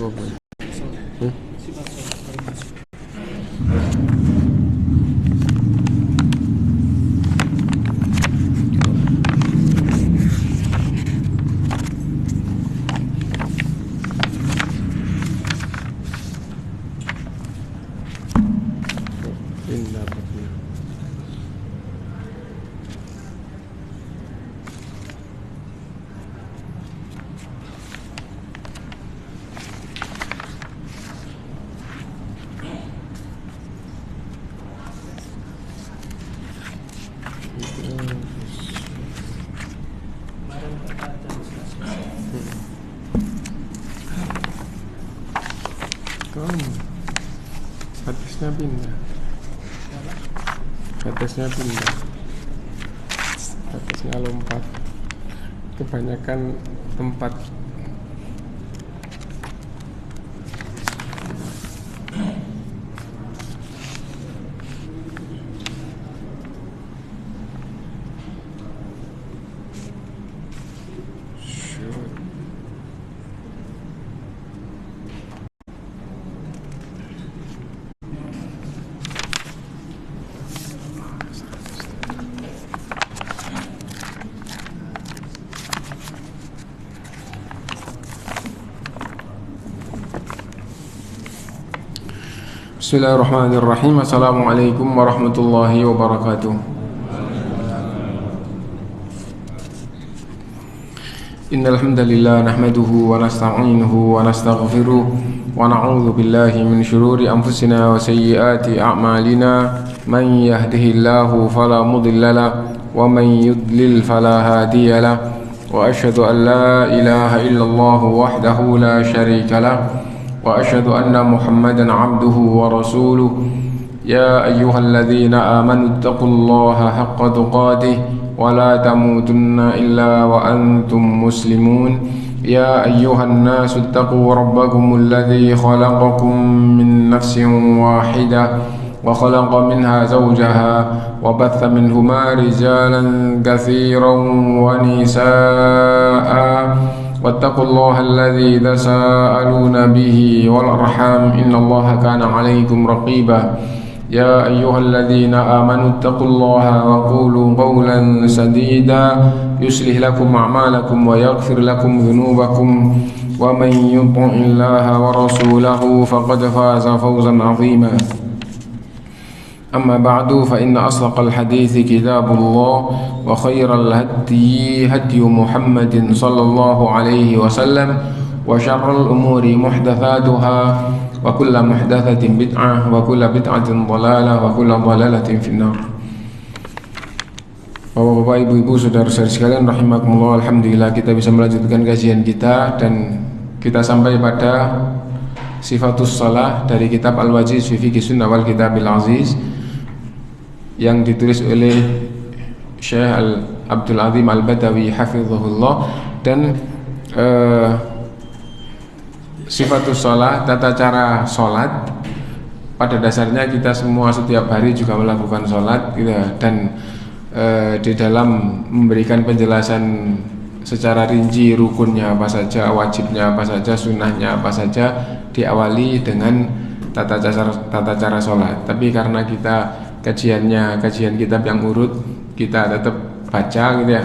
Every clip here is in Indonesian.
apa? Sifat sholat termasuk. Pendapatnya. Kemarin kita ada diskus. Kamu hadisnya pindah. Hadisnya pindah. Hadisnya lompat. Kebanyakan tempat. Bismillahirrahmanirrahim. Assalamualaikum warahmatullahi wabarakatuh. Innal hamdalillah nahmaduhu wa nasta'inuhu wa nastaghfiruh wa na'udzu billahi min shururi anfusina wa sayyiati a'malina. Man yahdihillahu fala mudilla lahu wa man yudlil fala hadiya lahu. Wa asyhadu an la ilaha illallah wahdahu la syarika lahu. وأشهد أن محمدا عبده ورسوله يا أيها الذين آمنوا اتقوا الله حق تقاته ولا تموتن إلا وأنتم مسلمون يا أيها الناس اتقوا ربكم الذي خلقكم من نفس واحدة وخلق منها زوجها وبث منهما رجالا كثيرا ونساء واتقوا الله الذي تساءلون به والأرحام إن الله كان عليكم رقيبا يا أيها الذين آمنوا اتقوا الله وقولوا قولا سديدا يصلح لكم أعمالكم ويغفر لكم ذنوبكم ومن يطع الله ورسوله فقد فاز فوزا عظيما أما بعد فإن أصدق الحديث كتاب الله وخير الهدي هدي محمد صلى الله عليه وسلم وشر الأمور محدثاتها وكل محدثة بدعة وكل بدعة ضلالة وكل ضلالة في النار. Bapak-bapak, ibu-ibu, saudara-saudari sekalian rahimakumullah, alhamdulillah kita bisa melanjutkan kajian kita dan kita sampai pada sifatus shalah dari kitab Al-Wajiz fi Fiqh Sunnah wal Kitabil Aziz yang ditulis oleh Syekh Abdul Azim Al-Badawi hafizahullah. Dan sifatus shalah, tata cara sholat, pada dasarnya kita semua setiap hari juga melakukan sholat gitu, dan di dalam memberikan penjelasan secara rinci rukunnya apa saja, wajibnya apa saja, sunnahnya apa saja, diawali dengan tata cara sholat. Tapi karena kita kajian kitab yang urut, kita tetap baca gitu ya.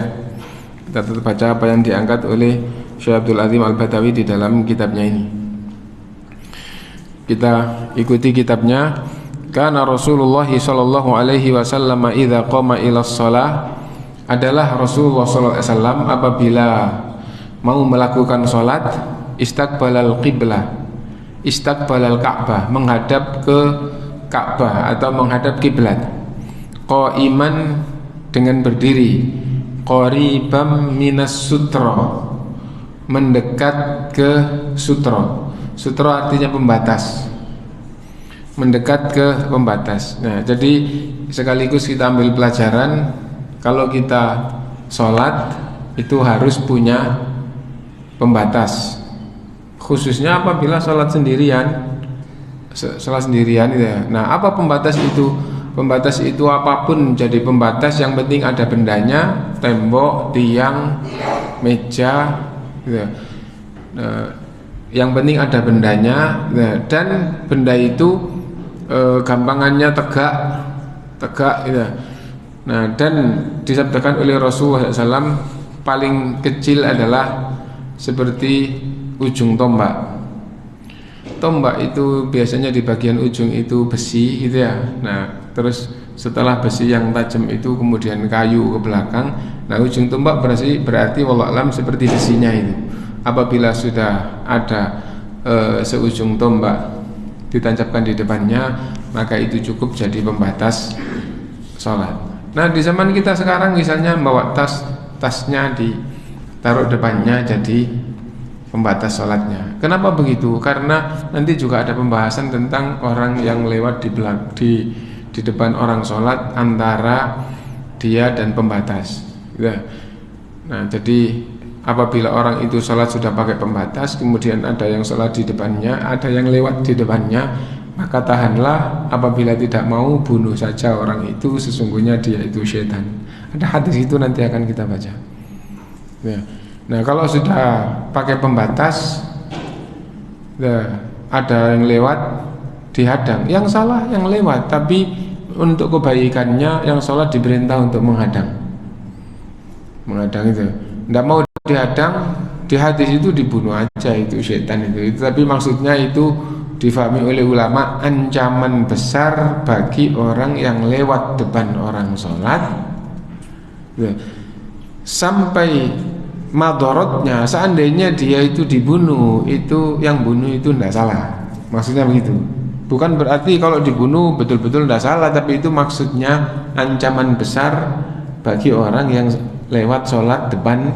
Kita tetap baca apa yang diangkat oleh Syekh Abdul Azim Al-Badawi di dalam kitabnya ini. Kita ikuti kitabnya. Kana Rasulullah sallallahu alaihi wasallam idza qama ila shalah, adalah Rasulullah sallallahu alaihi wasallam apabila mau melakukan salat, istaqbalal qiblah, istaqbalal Ka'bah, menghadap ke Ka'bah atau menghadap kiblat, qaiman, dengan berdiri, qaribam minas sutra, mendekat ke sutra. Sutra artinya pembatas, mendekat ke pembatas. Nah, jadi sekaligus kita ambil pelajaran, kalau kita sholat itu harus punya pembatas, khususnya apabila sholat sendirian. Sholat sendirian gitu ya. Nah, apa pembatas itu? Pembatas itu apapun jadi pembatas, yang penting ada bendanya, tembok, tiang, meja gitu ya. Nah, Yang penting ada bendanya, nah, dan benda itu gampangannya tegak gitu. Nah, dan disabdakan oleh Rasulullah SAW, paling kecil adalah seperti ujung tombak. Tombak itu biasanya di bagian ujung itu besi gitu ya. Nah, terus setelah besi yang tajam itu kemudian kayu ke belakang. Nah, ujung tombak berarti wallahu alam seperti besinya itu. Apabila sudah ada seujung tombak ditancapkan di depannya, maka itu cukup jadi pembatas sholat. Nah, di zaman kita sekarang misalnya bawa tasnya ditaruh depannya jadi pembatas sholatnya. Kenapa begitu? Karena nanti juga ada pembahasan tentang orang yang lewat di depan orang sholat antara dia dan pembatas. Nah, jadi apabila orang itu sholat sudah pakai pembatas, kemudian ada yang sholat di depannya, ada yang lewat di depannya, maka tahanlah, apabila tidak mau bunuh saja orang itu, sesungguhnya dia itu syaitan. Ada hadis itu nanti akan kita baca ya. Nah, kalau sudah pakai pembatas, ada yang lewat dihadang, yang salah yang lewat, tapi untuk kebaikannya yang sholat diperintah untuk menghadang itu. Tidak mau dihadang, di hadis itu dibunuh aja, itu syaitan itu. Tapi maksudnya itu difahami oleh ulama ancaman besar bagi orang yang lewat depan orang sholat, sampai madorotnya seandainya dia itu dibunuh, itu yang bunuh itu tidak salah. Maksudnya begitu. Bukan berarti kalau dibunuh betul-betul tidak salah, tapi itu maksudnya ancaman besar bagi orang yang lewat sholat depan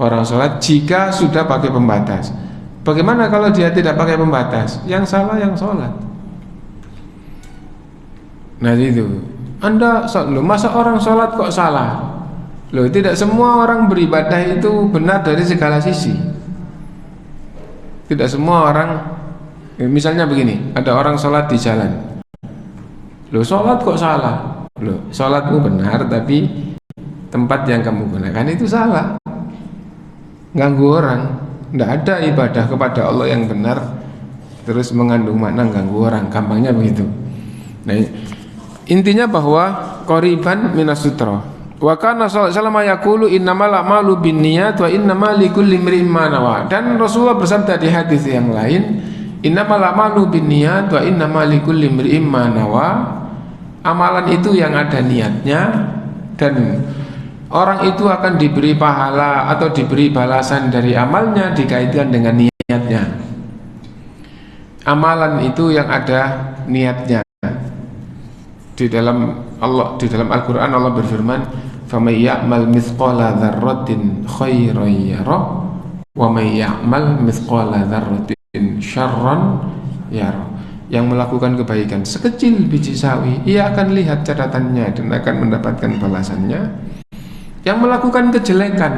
orang sholat jika sudah pakai pembatas. Bagaimana kalau dia tidak pakai pembatas? Yang salah yang sholat. Nah itu, Anda loh, masa orang sholat kok salah? Loh, tidak semua orang beribadah itu benar dari segala sisi. Tidak semua orang, misalnya begini, ada orang sholat di jalan. Loh, sholat kok salah? Loh, sholatmu benar tapi tempat yang kamu gunakan itu salah, ganggu orang. Tidak ada ibadah kepada Allah yang benar terus mengandung makna ganggu orang, gampangnya begitu. Nah, intinya bahwa qoriban minas sutra. Wa kana sallallahu alaihi wasallam yaqulu innamal a'malu binniyat wa innamal likulli imrin ma nawa. Dan Rasulullah bersabda di hadis yang lain, innamal a'malu binniyat wa innamal likulli imrin ma nawa. Amalan itu yang ada niatnya, dan orang itu akan diberi pahala atau diberi balasan dari amalnya dikaitkan dengan niatnya. Amalan itu yang ada niatnya. Di dalam Al-Qur'an Allah berfirman, "Faman ya'mal mithqala dzarratin khairan yarah wa man ya'mal mithqala dzarratin syarran yarah." Yang melakukan kebaikan sekecil biji sawi, ia akan lihat catatannya dan akan mendapatkan balasannya. Yang melakukan kejelekan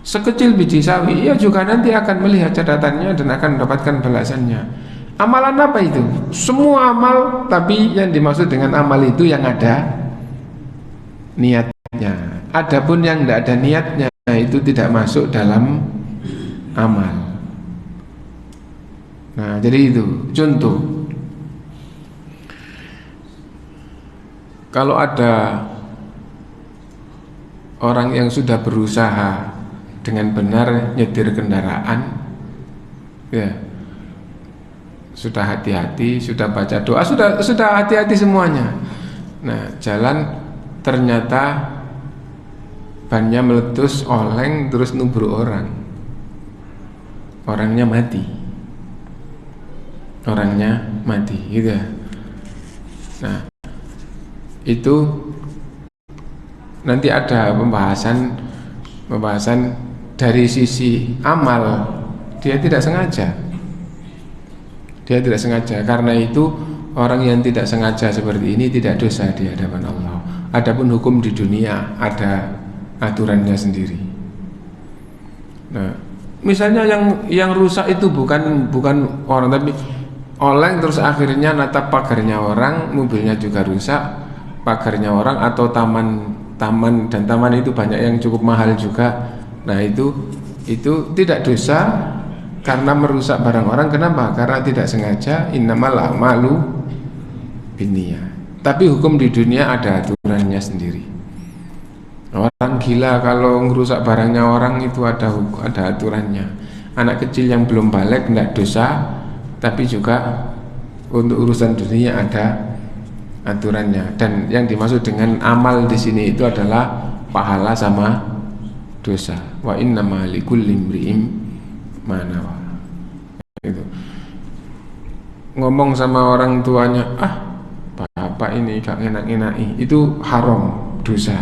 sekecil biji sawi, ia juga nanti akan melihat catatannya dan akan mendapatkan balasannya. Amalan apa itu? Semua amal, tapi yang dimaksud dengan amal itu yang ada niatnya. Adapun yang tidak ada niatnya itu tidak masuk dalam amal. Nah, jadi itu contoh. Kalau ada orang yang sudah berusaha dengan benar nyetir kendaraan, ya, sudah hati-hati, sudah baca doa, sudah hati-hati semuanya. Nah, jalan ternyata bannya meletus, oleng, terus nubruk orang. Orangnya mati, gitu ya. Nah, itu nanti ada pembahasan dari sisi amal. Dia tidak sengaja. Karena itu orang yang tidak sengaja seperti ini tidak dosa di hadapan Allah. Adapun hukum di dunia ada aturannya sendiri. Nah, misalnya yang rusak itu bukan orang, tapi oleng terus akhirnya natap pagarnya orang, mobilnya juga rusak, pagarnya orang, atau taman, dan taman itu banyak yang cukup mahal juga. Nah, itu tidak dosa karena merusak barang orang. Kenapa? Karena tidak sengaja. Innamal a'malu binniyat. Tapi hukum di dunia ada aturannya sendiri. Orang gila kalau merusak barangnya orang itu ada aturannya. Anak kecil yang belum balik tidak dosa, tapi juga untuk urusan dunia ada aturannya. Dan yang dimaksud dengan amal di sini itu adalah pahala sama dosa. Wa innama likulli imri'in ma nawa. Itu. Ngomong sama orang tuanya, bapak ini gak enak-enaki, itu haram, dosa.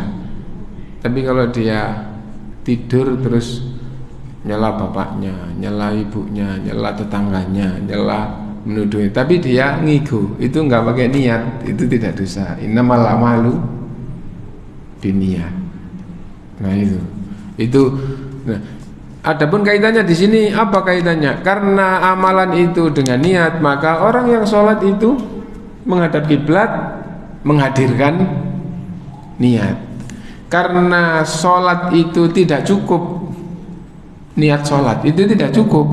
Tapi kalau dia tidur terus nyela bapaknya, nyela ibunya, nyela tetangganya, nyela menuduh, tapi dia ngigo, itu nggak pakai niat, itu tidak dosa. Innamal a'malu binniyat. Nah itu. Nah, adapun kaitannya di sini apa kaitannya? Karena amalan itu dengan niat, maka orang yang sholat itu menghadap kiblat menghadirkan niat. Karena sholat itu tidak cukup, niat sholat itu tidak cukup.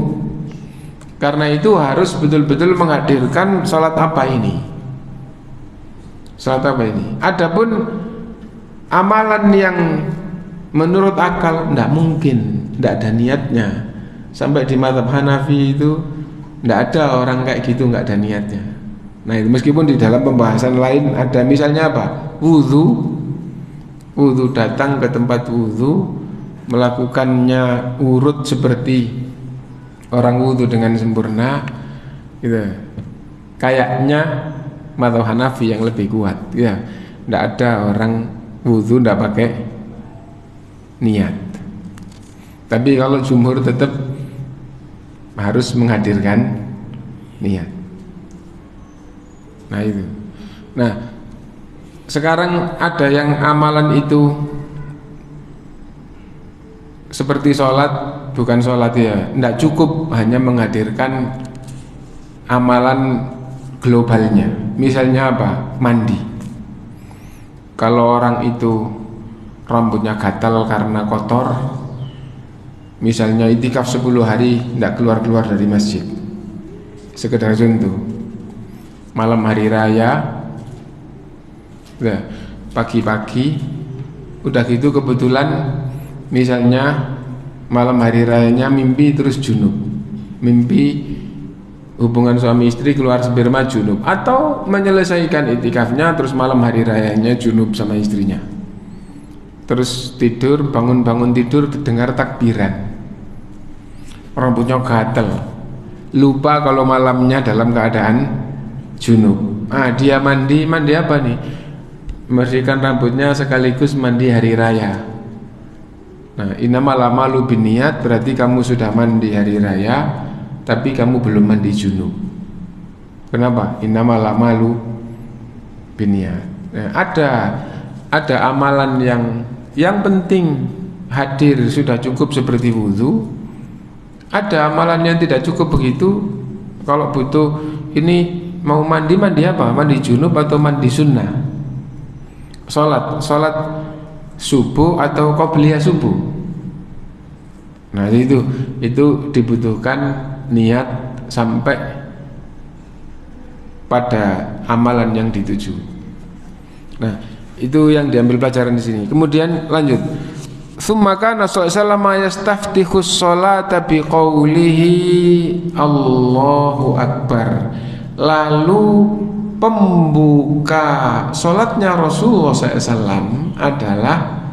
Karena itu harus betul-betul menghadirkan sholat apa ini. Sholat apa ini? Adapun amalan yang menurut akal tidak mungkin, tidak ada niatnya. Sampai di mazhab Hanafi itu tidak ada orang kayak gitu nggak ada niatnya. Nah itu meskipun di dalam pembahasan lain ada, misalnya apa? Wudhu datang ke tempat wudhu, melakukannya urut seperti orang wudhu dengan sempurna, gitu. Kayaknya mazhab Hanafi yang lebih kuat, ya. Tidak ada orang wudhu tidak pakai niat. Tapi kalau jumhur tetap harus menghadirkan niat. Nah itu. Nah sekarang ada yang amalan itu seperti sholat, bukan sholat ya, tidak cukup hanya menghadirkan amalan globalnya. Misalnya apa? Mandi. Kalau orang itu rambutnya gatal karena kotor, misalnya itikaf 10 hari tidak keluar-keluar dari masjid, sekedar contoh. Malam hari raya, pagi-pagi, udah gitu kebetulan misalnya malam hari rayanya mimpi terus junub, mimpi hubungan suami istri keluar sperma junub, atau menyelesaikan itikafnya terus malam hari rayanya junub sama istrinya, terus tidur, bangun tidur dengar takbiran, rambutnya gatel, lupa kalau malamnya dalam keadaan junub. Dia mandi apa nih? Membersihkan rambutnya sekaligus mandi hari raya. Nah, innamal a'malu binniyat, berarti kamu sudah mandi hari raya, tapi kamu belum mandi junub. Kenapa? Innamal a'malu binniyat. Nah, ada amalan yang penting hadir sudah cukup seperti wudhu. Ada amalan yang tidak cukup begitu. Kalau butuh ini mau mandi apa? Mandi junub atau mandi sunnah? Sholat subuh atau qobliyah subuh. Nah itu dibutuhkan niat sampai pada amalan yang dituju. Nah itu yang diambil pelajaran di sini. Kemudian lanjut. Tsumma kana sallallahu alaihi wasallam yastaftihu sholata biqaulihi Allahu Akbar. Lalu pembuka sholatnya Rasulullah SAW adalah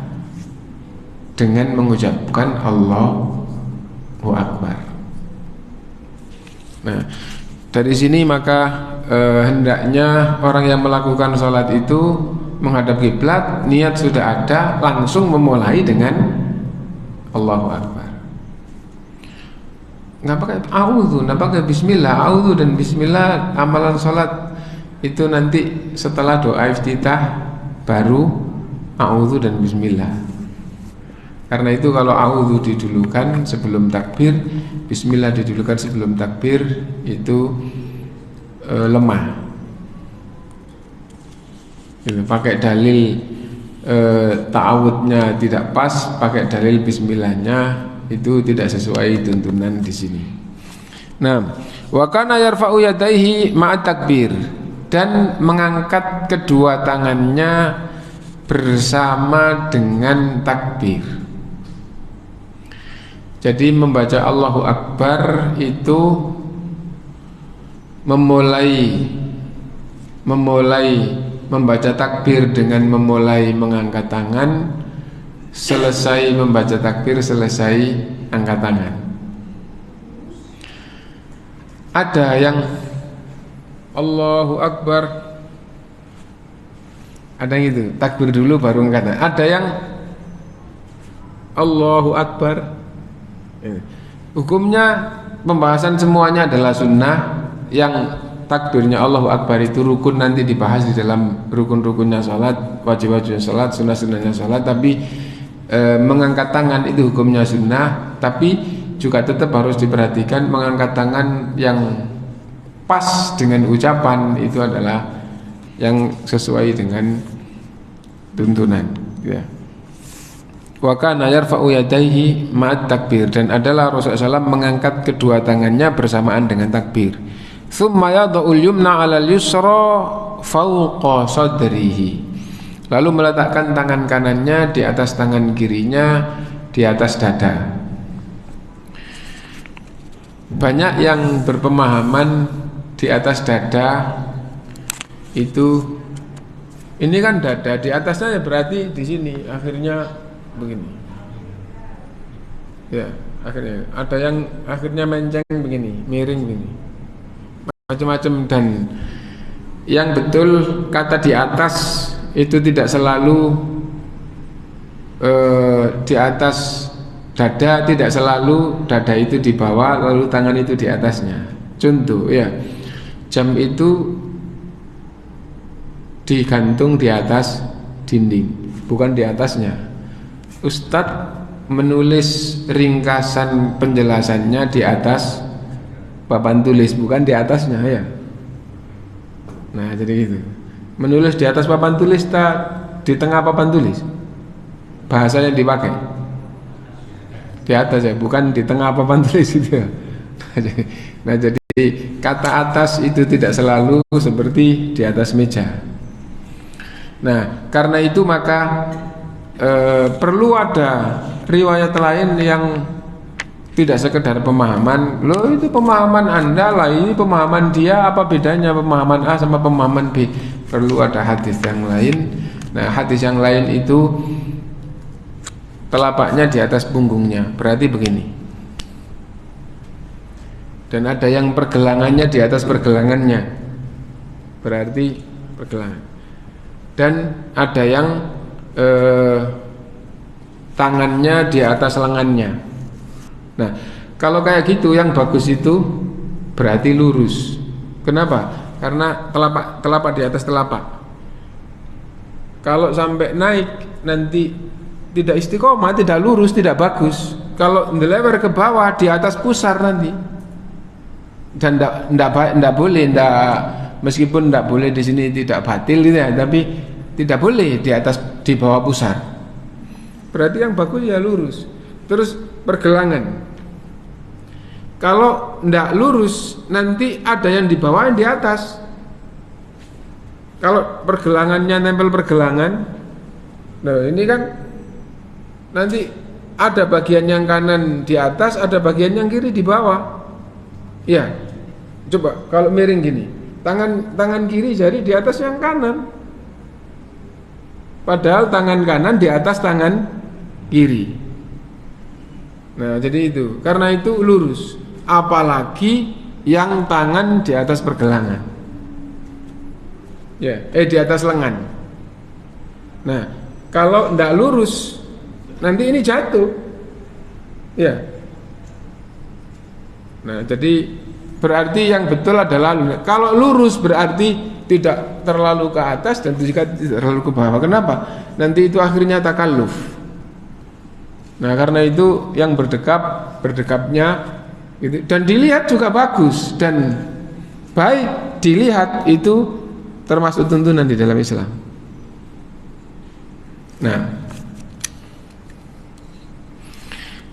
dengan mengucapkan Allahu Akbar. Nah, dari sini maka hendaknya orang yang melakukan sholat itu menghadap kiblat, niat sudah ada, langsung memulai dengan Allahu Akbar. Nggak pakai a'udzu, nggak pakai bismillah. A'udzu dan bismillah amalan sholat itu nanti setelah doa iftitah baru a'udzu dan bismillah. Karena itu kalau a'udzu didulukan sebelum takbir, bismillah didulukan sebelum takbir, itu lemah. Pakai dalil ta'awudnya tidak pas, pakai dalil bismillahnya itu tidak sesuai tuntunan di sini. Nah, wa kana yarfa'u yadayhi ma'at takbir, dan mengangkat kedua tangannya bersama dengan takbir. Jadi membaca Allahu Akbar itu memulai membaca takbir dengan memulai mengangkat tangan, selesai membaca takbir selesai angkat tangan. Ada yang Allahu Akbar, ada yang itu takbir dulu baru angkat tangan. Ada yang Allahu Akbar. Hukumnya pembahasan semuanya adalah sunnah. Yang takbirnya Allahu Akbar itu rukun, nanti dibahas di dalam rukun-rukunnya sholat, wajib-wajibnya sholat, sunnah-sunnahnya sholat. Tapi mengangkat tangan itu hukumnya sunnah, tapi juga tetap harus diperhatikan mengangkat tangan yang pas dengan ucapan itu adalah yang sesuai dengan tuntunan, ya. Wa kana yarfa'u yadayhi ma'at takbir, dan adalah Rasulullah SAW mengangkat kedua tangannya bersamaan dengan takbir. Tsumma yada'ul yumna 'alal yusra fawqa sadrihi, lalu meletakkan tangan kanannya di atas tangan kirinya di atas dada. Banyak yang berpemahaman di atas dada itu, ini kan dada di atasnya, ya berarti di sini akhirnya begini. Ya, akhirnya ada yang akhirnya menceng begini, miring begini. Macam-macam, dan yang betul kata di atas itu tidak selalu di atas dada, tidak selalu dada itu di bawah lalu tangan itu di atasnya. Contoh, ya, jam itu digantung di atas dinding, bukan di atasnya. Ustadz menulis ringkasan penjelasannya di atas papan tulis, bukan di atasnya, ya. Nah, jadi gitu. Menulis di atas papan tulis, tak di tengah papan tulis. Bahasanya dipakai di atas, ya, bukan di tengah papan tulis itu, ya. Nah, jadi kata atas itu tidak selalu seperti di atas meja. Nah, karena itu maka perlu ada riwayat lain yang tidak sekedar pemahaman, loh itu pemahaman Anda lah, ini pemahaman dia, apa bedanya pemahaman A sama pemahaman B? Perlu ada hadis yang lain. Nah, hadis yang lain itu telapaknya di atas punggungnya, berarti begini. Dan ada yang pergelangannya di atas pergelangannya, berarti pergelangan. Dan ada yang tangannya di atas lengannya. Nah, kalau kayak gitu yang bagus itu berarti lurus. Kenapa? Karena telapak di atas telapak. Kalau sampai naik nanti tidak istiqomah, tidak lurus, tidak bagus. Kalau melebar ke bawah di atas pusar nanti. Dan enggak boleh, meskipun enggak boleh di sini tidak batil gitu ya, tapi tidak boleh di atas, di bawah pusar. Berarti yang bagus ya lurus. Terus pergelangan. Kalau ndak lurus nanti ada yang di bawah, yang di atas. Kalau pergelangannya nempel pergelangan, nah ini kan nanti ada bagian yang kanan di atas, ada bagian yang kiri di bawah. Ya, coba kalau miring gini, tangan kiri jari di atas yang kanan, padahal tangan kanan di atas tangan kiri. Nah, jadi itu, karena itu lurus. Apalagi yang tangan di atas pergelangan, ya, di atas lengan. Nah, kalau ndak lurus nanti ini jatuh, ya. Nah, jadi berarti yang betul adalah kalau lurus berarti tidak terlalu ke atas dan juga tidak terlalu ke bawah. Kenapa? Nanti itu akhirnya takalluf. Nah, karena itu yang berdekapnya gitu, dan dilihat juga bagus dan baik dilihat, itu termasuk tuntunan di dalam Islam. Nah,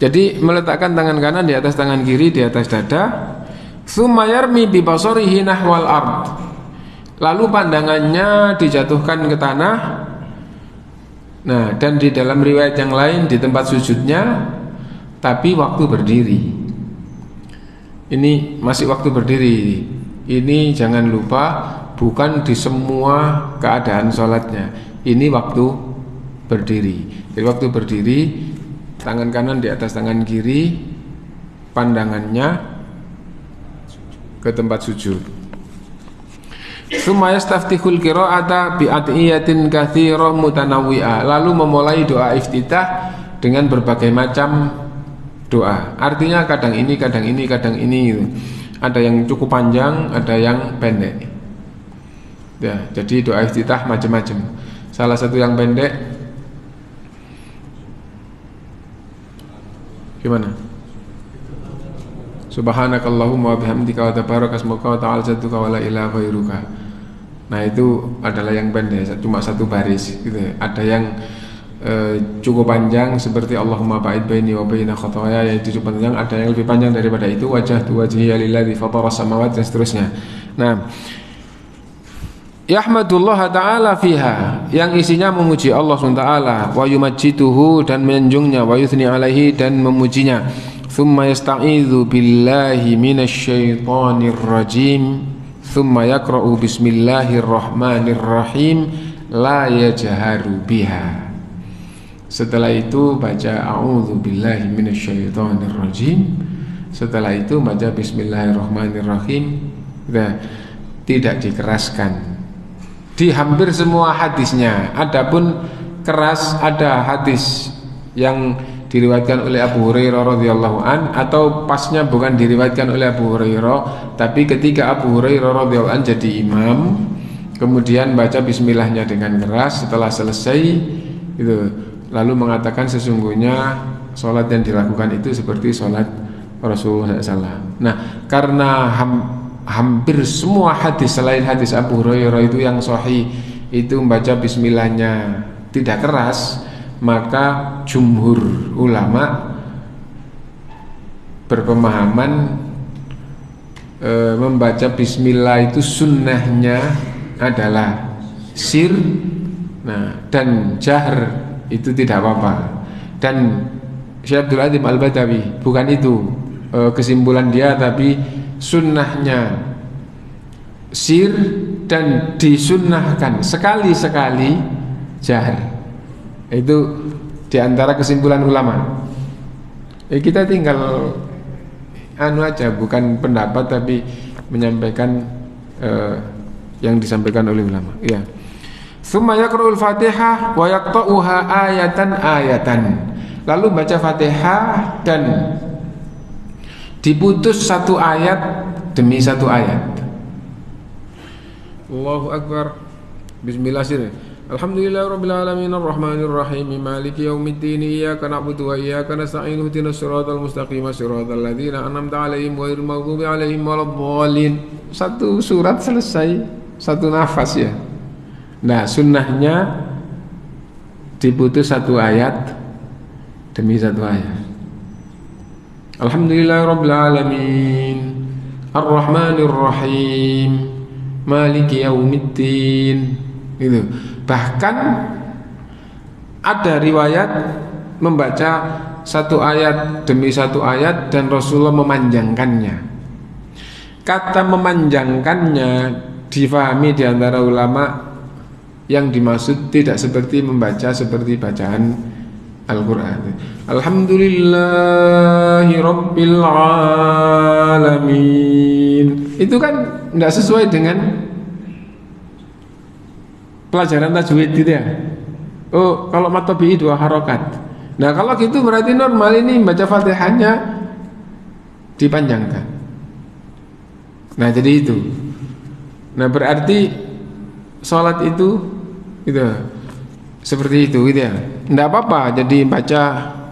jadi meletakkan tangan kanan di atas tangan kiri di atas dada, Tsumma yarmi bi basarihi nahwal ard. Lalu pandangannya dijatuhkan ke tanah. Nah, dan di dalam riwayat yang lain di tempat sujudnya, tapi waktu berdiri. Ini masih waktu berdiri. Ini jangan lupa, bukan di semua keadaan sholatnya. Ini waktu berdiri. Jadi waktu berdiri, tangan kanan di atas tangan kiri, pandangannya ke tempat sujud. Tsumma yastaftihul qira'ata bi adiyatin katsirah mutanawwi'ah. Lalu memulai doa iftitah dengan berbagai macam doa. Artinya kadang ini, kadang ini, kadang ini gitu. Ada yang cukup panjang, ada yang pendek. Ya, jadi doa iftitah macam-macam. Salah satu yang pendek gimana? Subhanakallahumma wa bihamdika wa tabaraka asmuka wa ta'ala jadduka wa la ilaha ghairuka. Nah, itu adalah yang pendek, cuma satu baris gitu ya. Ada yang cukup panjang seperti Allahumma ba'id baini wa baina khataaya, yaitu cukup panjang. Ada yang lebih panjang daripada itu, wajhtu wajhiya lilladzi fatara samawati dan seterusnya. Nah, yahmadullah ta'ala fiha, yang isinya memuji Allah SWT, wa yumajjiduhu, dan menjunjungnya, wa yuthni alaihi, dan memujinya. Thumma yasta'idhu billahi minasyaitonir rajim, thumma yakra'u bismillahirrahmanirrahim la yajharu biha. Setelah itu baca a'udzu billahi minasyaitonir rajim. Setelah itu baca bismillahirrahmanirrahim. Tidak dikeraskan. Di hampir semua hadisnya. Adapun keras, ada hadis yang diriwayatkan oleh Abu Hurairah radhiyallahu an, atau pasnya bukan diriwayatkan oleh Abu Hurairah, tapi ketika Abu Hurairah radhiyallahu an jadi imam, kemudian baca bismillahnya dengan keras setelah selesai itu, lalu mengatakan sesungguhnya sholat yang dilakukan itu seperti sholat Rasulullah SAW. Nah, karena hampir semua hadis selain hadis Abu Hurairah itu yang sahih itu membaca bismillahnya tidak keras, maka jumhur ulama berpemahaman membaca bismillah itu sunnahnya adalah sir, nah, dan jahr itu tidak apa-apa. Dan Syekh Abdul Adim Al-Badawi, bukan itu kesimpulan dia, tapi sunnahnya sir dan disunnahkan sekali-sekali jahr. Itu diantara kesimpulan ulama. Kita tinggal aja, bukan pendapat tapi menyampaikan yang disampaikan oleh ulama. Ya. Tsumma yaqra'ul Fatihah wa yaqta'uha ayatan. Lalu baca Fatihah dan diputus satu ayat demi satu ayat. Allahu Akbar. Bismillahirrahmanirrahim. Alhamdulillahirabbil alamin arrahmanir rahim maliki yaumiddin iyyaka na'budu wa iyyaka nasta'in ihdinas siratal mustaqim siratal ladzina an'amta 'alaihim ghairil maghdubi 'alaihim waladdallin. Satu surat selesai, satu nafas ya. Nah, sunnahnya diputus satu ayat demi satu ayat. Alhamdulillahirabbil alamin arrahmanir rahim maliki yaumiddin. Itu. Bahkan ada riwayat membaca satu ayat demi satu ayat dan Rasulullah memanjangkannya. Kata memanjangkannya difahami di antara ulama yang dimaksud tidak seperti membaca seperti bacaan Al-Quran. Alhamdulillahi Rabbil Alamin. Itu kan tidak sesuai dengan pelajaran tajwid gitu ya. Oh, kalau mad tabi'i 2 harokat. Nah, kalau gitu berarti normal ini baca Fatihahnya dipanjangkan. Nah, jadi itu. Nah, berarti sholat itu gitu, seperti itu gitu ya. Tidak apa-apa jadi baca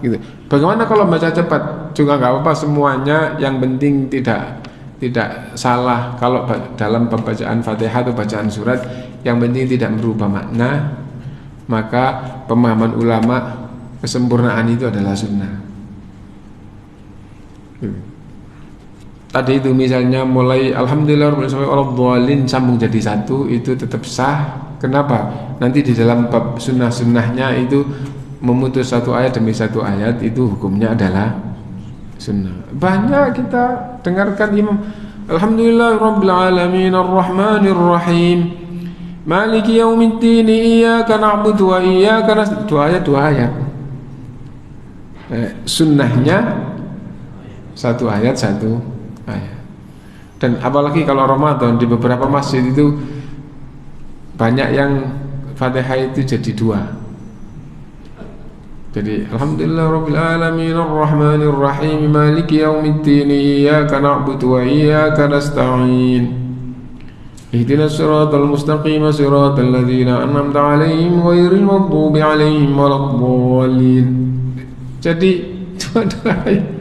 gitu. Bagaimana kalau baca cepat? Juga nggak apa-apa semuanya. Yang penting tidak salah kalau dalam pembacaan Fatihah atau bacaan surat, yang penting tidak merubah makna. Maka pemahaman ulama kesempurnaan itu adalah sunnah. tadi itu misalnya mulai alhamdulillah sampai waladhdallin sambung jadi satu, itu tetap sah. Kenapa? Nanti di dalam bab sunnah-sunnahnya itu memutus satu ayat demi satu ayat itu hukumnya adalah sunnah. Banyak kita dengarkan imam alhamdulillah rabbil alamin arrahmanir rahim maliki yaumiddin iyyaka na'budu wa iyyaka nasta'in. Dua ayat. Sunnahnya satu ayat. Dan apalagi kalau Ramadan di beberapa masjid itu banyak yang Fatihah itu jadi dua. Jadi alhamdulillah rabbil alamin arrahmanir rahim maliki yaumiddin iyyaka na'budu wa iyyaka nasta'in ihdinas siratal mustaqim siratal ladzina an'amta 'alaihim ghairil maghdubi 'alaihim waladdallin. Jadi dua ayat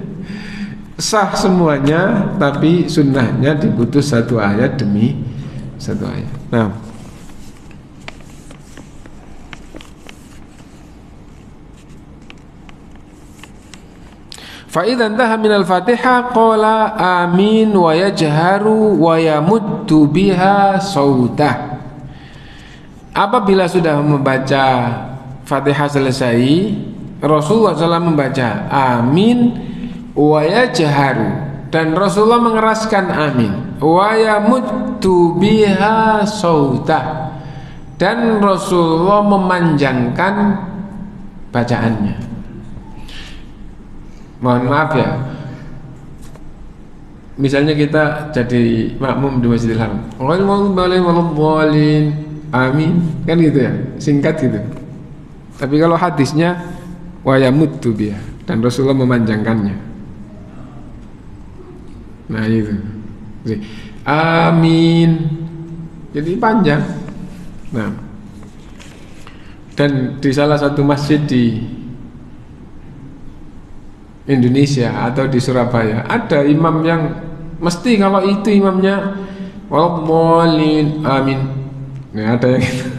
sah semuanya, tapi sunnahnya diputus satu ayat demi satu ayat. Nah, fa idza intaha minal Fatihah qala amin wa yajharu wa yamuddu biha sautah. Apabila sudah membaca Fatihah selesai, Rasulullah SAW membaca amin wa yajharu, dan Rasulullah mengeraskan amin, wa yamuddu biha sautah, dan Rasulullah memanjangkan bacaannya. Mohon maaf ya, misalnya kita jadi makmum di Masjidil Haram, waladdallin, amin, kan gitu ya, singkat gitu. Tapi kalau hadisnya wa yamuddu biha, dan Rasulullah memanjangkannya. Nah itu amin, jadi panjang. Nah, dan di salah satu masjid di Indonesia atau di Surabaya ada imam yang mesti kalau itu imamnya waladdallin amin. Nah ada yang gitu.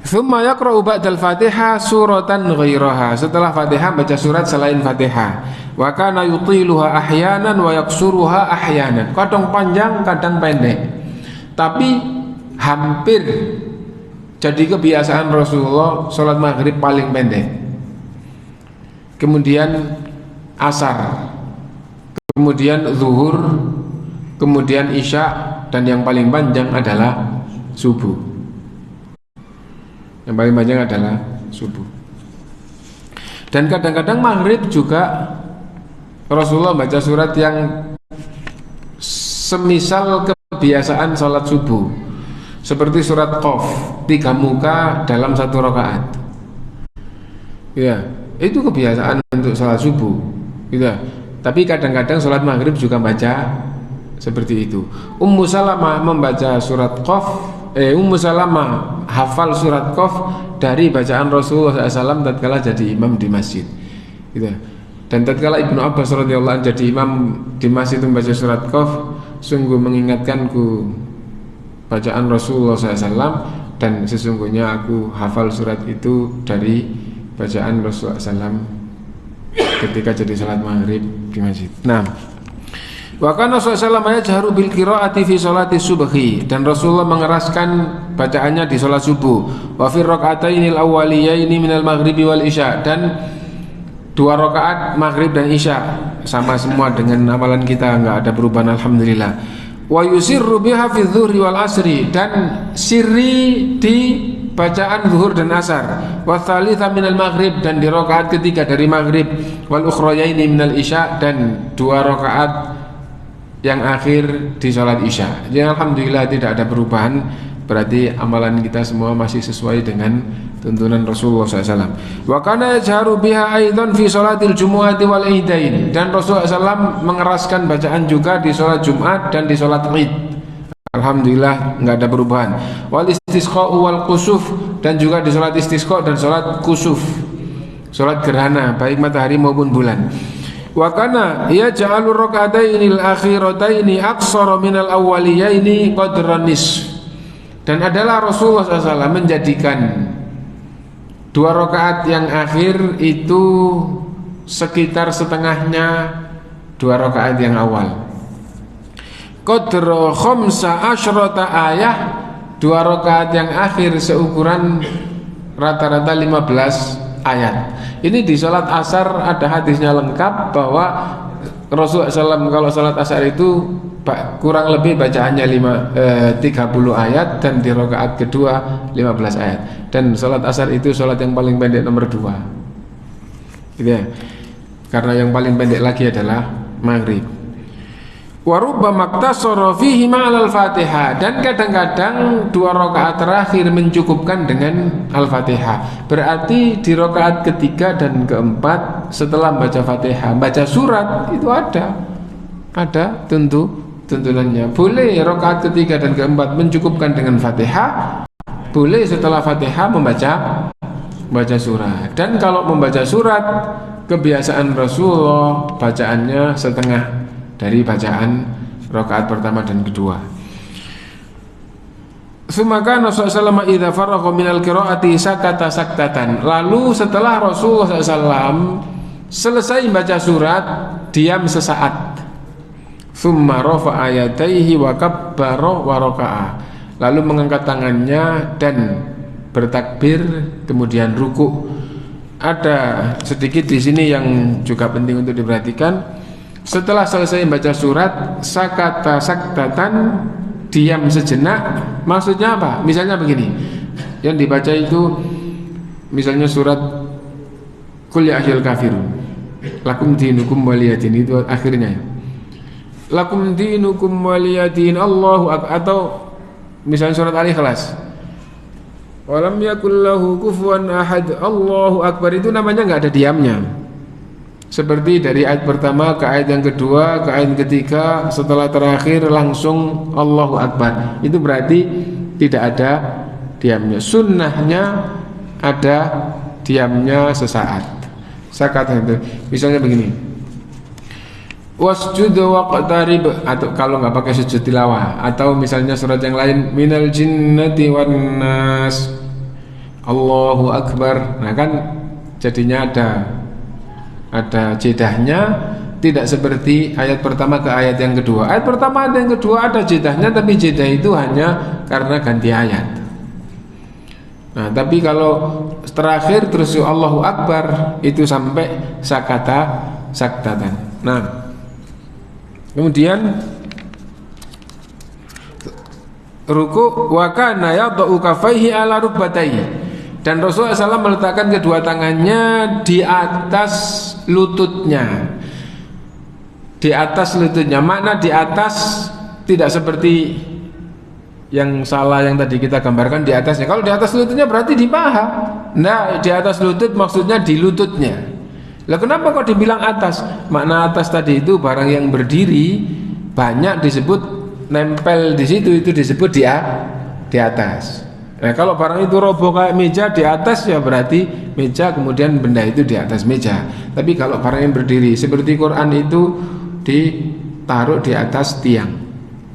Thumma yaqra'u ba'dal Fatihah suratan ghairaha. Setelah Fatihah baca surat selain Fatihah. Wa kana yutiluha ahyanan wa yaqsuruha ahyanan. Kadang panjang, kadang pendek. Tapi hampir jadi kebiasaan Rasulullah salat maghrib paling pendek. Kemudian asar. Kemudian zuhur, kemudian isya, dan yang paling panjang adalah subuh. Yang paling panjang adalah subuh. Dan kadang-kadang maghrib juga Rasulullah baca surat yang semisal kebiasaan sholat subuh, seperti surat Qaf, 3 muka dalam 1 rakaat. Ya, itu kebiasaan untuk sholat subuh, gitu. Tapi kadang-kadang sholat maghrib juga baca seperti itu. Ummu Salamah membaca surat Qaf. Ummu Salamah hafal surat Qaf dari bacaan Rasulullah SAW tatkala jadi imam di masjid, gitu. Dan tatkala Ibnu Abbas radhiyallahu anhu jadi imam di masjid membaca surat Qaf, sungguh mengingatkanku bacaan Rasulullah SAW, dan sesungguhnya aku hafal surat itu dari bacaan Rasulullah SAW ketika jadi salat maghrib di masjid. Nah, wa kana sallallahu yajharu bil qiraati fi sholati subhi, dan Rasulullah mengeraskan bacaannya di salat subuh. Wa fi raka'atainil awwaliyaini minal maghribi wal isya, dan 2 rakaat maghrib dan isya sama semua dengan amalan kita, enggak ada perubahan alhamdulillah. Wa yusirru biha fi dzuhri wal asri, dan sirri di bacaan zuhur dan asar. Wa tsalitsa minal maghrib, dan di rakaat ketiga dari maghrib. Wal ukhrayaini minal isya, dan 2 rakaat yang akhir di sholat isya. Jadi alhamdulillah tidak ada perubahan. Berarti amalan kita semua masih sesuai dengan tuntunan Rasulullah SAW. Wa kana yajharu biha aidan fi sholatil jumu'ati wal idain, dan Rasulullah SAW mengeraskan bacaan juga di sholat Jumat dan di sholat Id. Alhamdulillah nggak ada perubahan. Wal istisqa wal kusuf, dan juga di sholat istisqa dan sholat kusuf, sholat gerhana baik matahari maupun bulan. Wa kana yaj'alu rak'atainil akhirataini aqsara minal awwaliyaini qadran nisf, dan adalah Rasulullah SAW menjadikan 2 rakaat yang akhir itu sekitar setengahnya 2 rakaat yang awal. Qadra khamsa asyrata ayah, 2 rakaat yang akhir seukuran rata-rata 15 ayat. Ini di salat asar ada hadisnya lengkap bahwa Rasulullah SAW kalau salat asar itu kurang lebih bacaannya 30 ayat, dan di rakaat kedua 15 ayat. Dan salat asar itu salat yang paling pendek nomor 2 gitu ya. Karena yang paling pendek lagi adalah maghrib. Wa rubbama iktasara fihi ma'al Fatihah, dan kadang-kadang 2 rakaat terakhir mencukupkan dengan Al-Fatihah. Berarti di rakaat ketiga dan keempat setelah baca Fatihah, baca surat itu ada tuntunannya. Boleh rakaat ketiga dan keempat mencukupkan dengan Fatihah, boleh setelah Fatihah membaca surat. Dan kalau membaca surat, kebiasaan Rasulullah bacaannya setengah dari bacaan rakaat pertama dan kedua. Sumaka Rasulullah SAW idza faragha minal qiraati sakata saktatan. Lalu setelah Rasulullah SAW selesai baca surat, diam sesaat. Summa rafa'a yadayhi wa kabbara wa raka'a. Lalu mengangkat tangannya dan bertakbir, kemudian ruku'. Ada sedikit di sini yang juga penting untuk diperhatikan. Setelah selesai baca surat, sakata saktatan, diam sejenak. Maksudnya apa? Misalnya begini, yang dibaca itu misalnya surat Qul ya ayyuhal kafirun, lakum dinukum waliyadin, itu akhirnya. Lakum dinukum waliyadin, Allahu akbar. Atau misalnya surat Al-Ikhlas, walam yakul lahu kufuwan ahad, Allahu akbar. Itu namanya nggak ada diamnya. Seperti dari ayat pertama ke ayat yang kedua ke ayat ketiga, setelah terakhir langsung Allahu Akbar. Itu berarti tidak ada diamnya. Sunnahnya ada diamnya sesaat. Sakat itu. Misalnya begini, wasjud waqtarib, atau kalau nggak pakai sujud tilawah, atau misalnya surat yang lain minal jinnati wan nas, Allahu Akbar. Nah kan jadinya ada jedahnya, tidak seperti ayat pertama ke ayat yang kedua. Ayat pertama dan yang kedua ada jedahnya, tapi jedah itu hanya karena ganti ayat. Nah, tapi kalau terakhir terus Allahu Akbar itu sampai saktatan. Nah, kemudian ruku' wa kana yad'u kaffaihi ala rukbatayhi. Dan Rasulullah SAW meletakkan kedua tangannya di atas lututnya. Di atas lututnya. Makna di atas tidak seperti yang salah yang tadi kita gambarkan di atasnya. Kalau di atas lututnya berarti di paha. Nah, di atas lutut maksudnya di lututnya. Lah kenapa kok dibilang atas? Makna atas tadi itu barang yang berdiri banyak disebut nempel di situ, itu disebut di atas. Nah, kalau barang itu roboh kayak meja di atas, ya berarti meja, kemudian benda itu di atas meja. Tapi kalau barang yang berdiri seperti Quran itu ditaruh di atas tiang,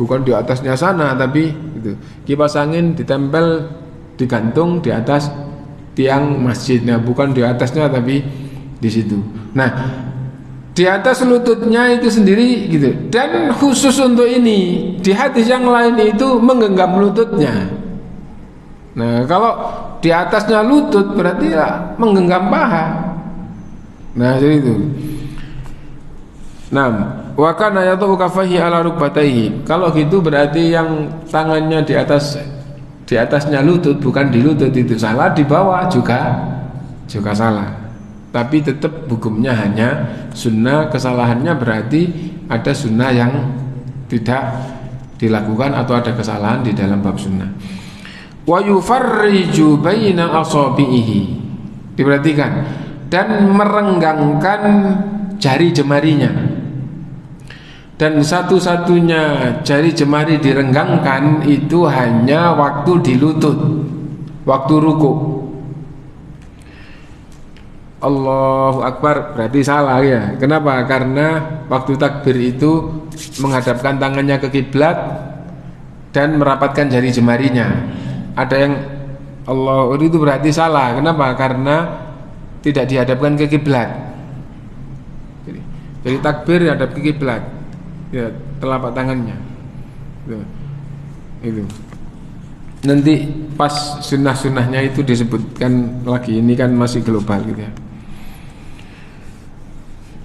bukan di atasnya sana, tapi itu. Kipas angin ditempel, digantung di atas tiang masjidnya, bukan di atasnya tapi di situ. Nah, di atas lututnya itu sendiri gitu. Dan khusus untuk ini, di hadis yang lain itu menggenggam lututnya. Nah, kalau di atasnya lutut berarti ya menggenggam paha. Nah, jadi itu. Nah, wa kana yatu kafahi ala rukbatayhi. Kalau gitu berarti yang tangannya di atasnya lutut, bukan di lutut, itu salah. Di bawah juga salah. Tapi tetap hukumnya hanya sunnah. Kesalahannya berarti ada sunnah yang tidak dilakukan atau ada kesalahan di dalam bab sunnah. Wa yufarriju baina asabihi. Diperhatikan, dan merenggangkan jari jemarinya. Dan satu-satunya jari jemari direnggangkan itu hanya waktu di lutut, waktu ruku'. Allahu Akbar berarti salah ya. Kenapa? Karena waktu takbir itu menghadapkan tangannya ke kiblat dan merapatkan jari jemarinya. Ada yang Allah itu berarti salah. Kenapa? Karena tidak dihadapkan ke kiblat. Jadi takbir hadap ke kiblat. Ya, telapak tangannya. Itu. Nanti pas sunnah-sunnahnya itu disebutkan lagi. Ini kan masih global gitu ya.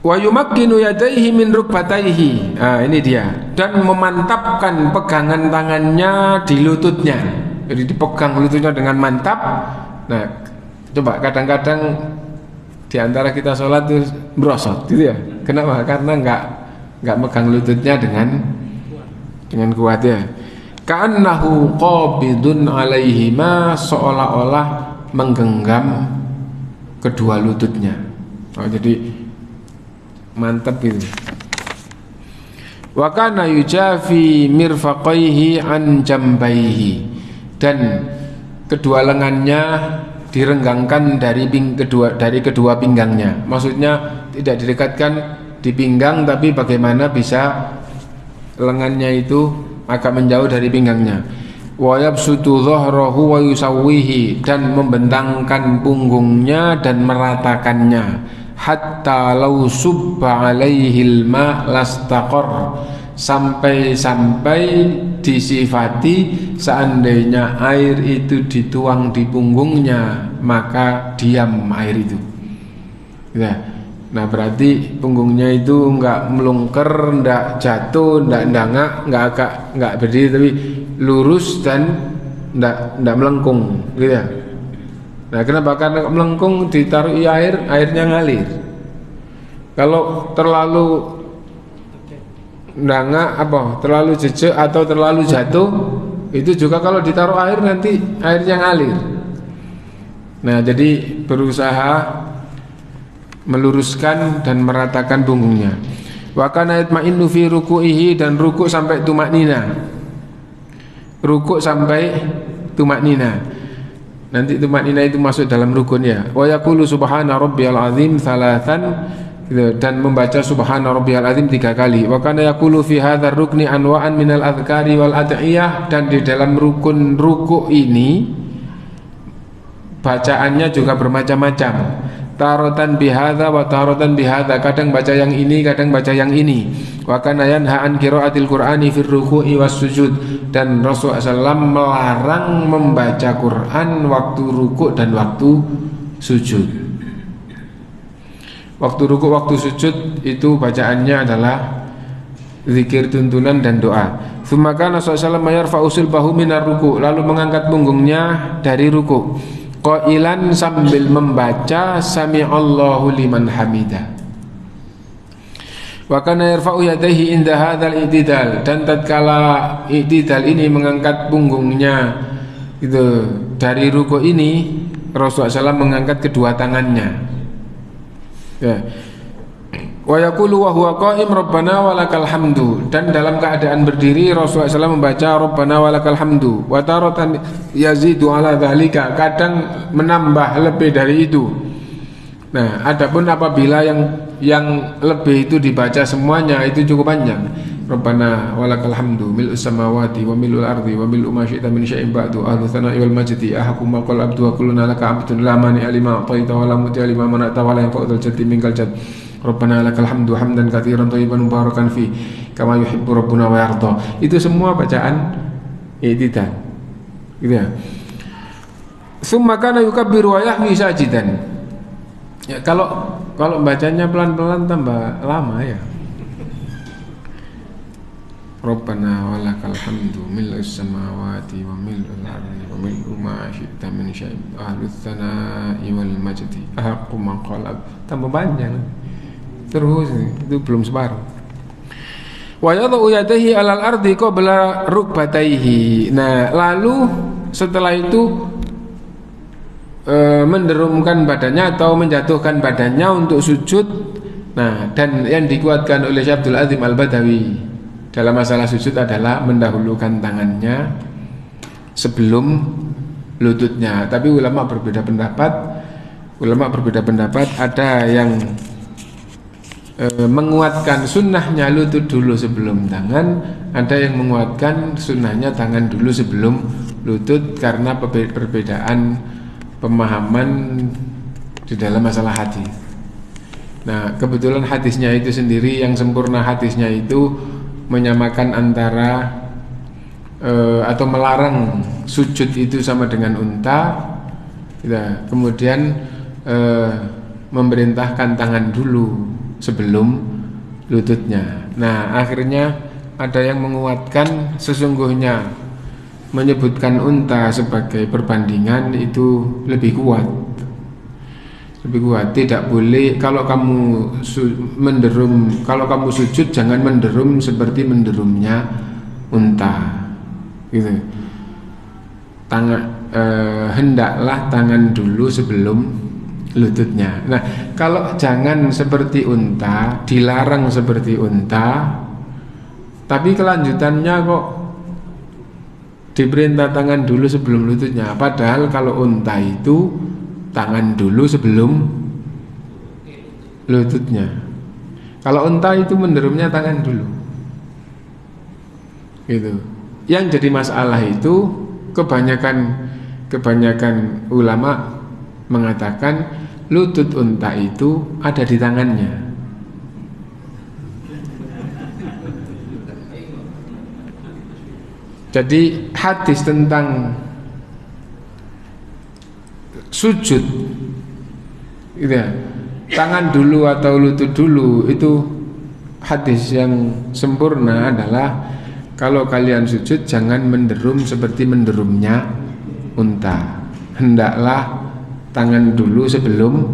Wa yumakkinu yadayhi min rukbatayhi. Nah, ini dia. Dan memantapkan pegangan tangannya di lututnya. Jadi dipegang lututnya dengan mantap. Nah, coba kadang-kadang di antara kita sholat itu merosot gitu ya. Kenapa? Karena enggak megang lututnya dengan kuat ya. Ka'annahu qabidun alaihima, seolah-olah menggenggam kedua lututnya. Oh, jadi mantap gitu. Wa kana yujafi mirfaqaihi an jambaihi, dan kedua lengannya direnggangkan dari kedua pinggangnya. Maksudnya tidak didekatkan di pinggang, tapi bagaimana bisa lengannya itu agak menjauh dari pinggangnya. Wa yabsutu dhahrahu wa yusawwihi, dan membentangkan punggungnya dan meratakannya. Hatta law subba alaihi alma lastaqar, sampai disifati seandainya air itu dituang di punggungnya maka diam air itu ya. Nah berarti punggungnya itu enggak melungker, enggak jatuh, enggak ndangak, enggak berdiri, tapi lurus dan enggak melengkung gitu ya. Nah kenapa? Karena melengkung ditaruh airnya ngalir. Kalau terlalu ndangak terlalu jejak atau terlalu jatuh, itu juga kalau ditaruh air nanti airnya ngalir. Nah jadi berusaha meluruskan dan meratakan punggungnya. Wa kana yatma'innu fi ruku'ihi, dan rukuk sampai tumaknina. Rukuk sampai tumaknina. Nanti tumaknina itu masuk dalam rukun ya. Wa yaqulu subhana rabbiyal azim thalathan, dan membaca subhana rabbiyal azim 3 kali. Wa kana yaqulu fi hadzal rukni anwa'an minal adhkari wal ad'iyah, dan di dalam rukun rukuk ini bacaannya juga bermacam-macam. Tarotan bihadza wa tarotan bihadza, kadang baca yang ini, kadang baca yang ini. Wa kana yanha an qiraatil qur'ani fir ruku'i was sujud, dan Rasulullah SAW melarang membaca Quran waktu rukuk dan waktu sujud. Waktu rukuk, waktu sujud itu bacaannya adalah zikir tuntunan dan doa. Tsumma kana Rasulullah SAW yarfa'u sulbahu minar ruku', lalu mengangkat punggungnya dari rukuk. Qailan, sambil membaca sami'allahu liman hamidah. Wa kana yarfa'u yadayhi inda hadzal i'tidal, dan tatkala i'tidal ini mengangkat punggungnya itu dari rukuk ini, Rasulullah SAW mengangkat kedua tangannya ya. Wa yaqulu wa huwa qa'im rabbana walakal hamdu, dan dalam keadaan berdiri Rasulullah SAW membaca rabbana walakal hamdu. Wa taratan yazidu ala dzalika, kadang menambah lebih dari itu. Nah, adapun apabila yang lebih itu dibaca semuanya, itu cukup panjang. Rabbana walakal hamdu mil'us samawati wa mil'ul ardi wa mil'u ma syi'ta min syai'in ba'du ahlu tsana'i wal majdi ahqqu ma qala abdu wa kulluna laka abdun la mani'a lima a'taita wa la muti'a lima mana'ta wa la yanfa'u dzal jaddi minkal jadd. Rabbana lakal hamdu hamdan katsiran thayyiban mubarakan fi kama yuhibbu rabbuna wa yarda. Itu semua bacaan i'tidal gitu ya. Tsumma kana yukabbiru wa yahwi sajidan. Ya, kalau bacanya pelan-pelan tambah lama ya. Rabbana walakal hamdu mil'us samawati wa mil'ul ardi wa mil'u ma syi'ta min syai'in ahlus tsana'i wal majdi ahqqu ma qala. Tambah panjang terus, itu belum separuh. Wa yadhu yadayhi alal ardi qabla rukbatayhi. Nah, lalu setelah itu menderumkan badannya atau menjatuhkan badannya untuk sujud. Nah, dan yang dikuatkan oleh Syekh Abdul Azim Al-Badawi dalam masalah sujud adalah mendahulukan tangannya sebelum lututnya. Tapi ulama berbeda pendapat. Ada yang menguatkan sunnahnya lutut dulu sebelum tangan, ada yang menguatkan sunnahnya tangan dulu sebelum lutut, karena perbedaan pemahaman di dalam masalah hadis. Nah, kebetulan hadisnya itu sendiri yang sempurna, hadisnya itu menyamakan antara atau melarang sujud itu sama dengan unta, ya. Kemudian memerintahkan tangan dulu sebelum lututnya. Nah, akhirnya ada yang menguatkan sesungguhnya menyebutkan unta sebagai perbandingan itu lebih kuat. Lebih kuat. Tidak boleh kalau kamu kalau kamu sujud jangan menderum seperti menderumnya unta. Gitu. Hendaklah tangan dulu sebelum lututnya. Nah, kalau jangan seperti unta, dilarang seperti unta, tapi kelanjutannya kok diperintah tangan dulu sebelum lututnya. Padahal kalau unta itu tangan dulu sebelum lututnya. Kalau unta itu menderumnya tangan dulu. Gitu. Yang jadi masalah itu kebanyakan ulama mengatakan lutut unta itu ada di tangannya. Jadi hadis tentang sujud gitu ya, tangan dulu atau lutut dulu, itu hadis yang sempurna adalah kalau kalian sujud jangan menderum seperti menderumnya unta. Hendaklah tangan dulu sebelum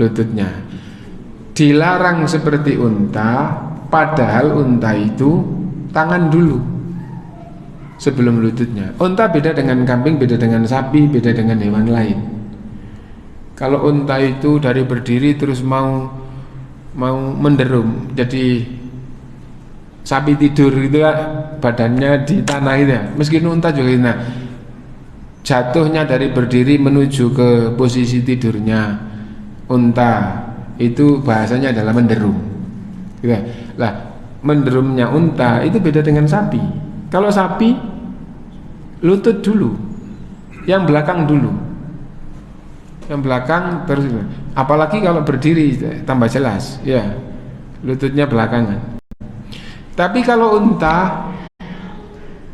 lututnya. Dilarang seperti unta, padahal unta itu tangan dulu sebelum lututnya. Unta beda dengan kambing, beda dengan sapi, beda dengan hewan lain. Kalau unta itu dari berdiri terus mau menderum, jadi sapi tidur gitu ya, badannya di tanah itu ya. Meskipun unta juga nah, jatuhnya dari berdiri menuju ke posisi tidurnya unta itu bahasanya adalah menderum. Gitu ya. Lah, menderumnya unta itu beda dengan sapi. Kalau sapi lutut dulu, yang belakang dulu, yang belakang terus. Apalagi kalau berdiri tambah jelas, ya lututnya belakangan. Tapi kalau unta